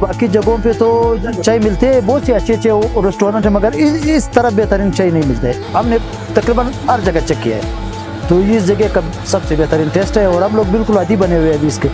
बाकी जगहों पे तो चाय मिलते हैं बहुत से अच्छे अच्छे रेस्टोरेंट है मगर इस तरह बेहतरीन चाय नहीं मिलते है। हमने तकरीबन हर जगह चेक किया है तो इस जगह का सबसे बेहतरीन टेस्ट है और हम लोग बिल्कुल आदी बने हुए हैं अभी इसके।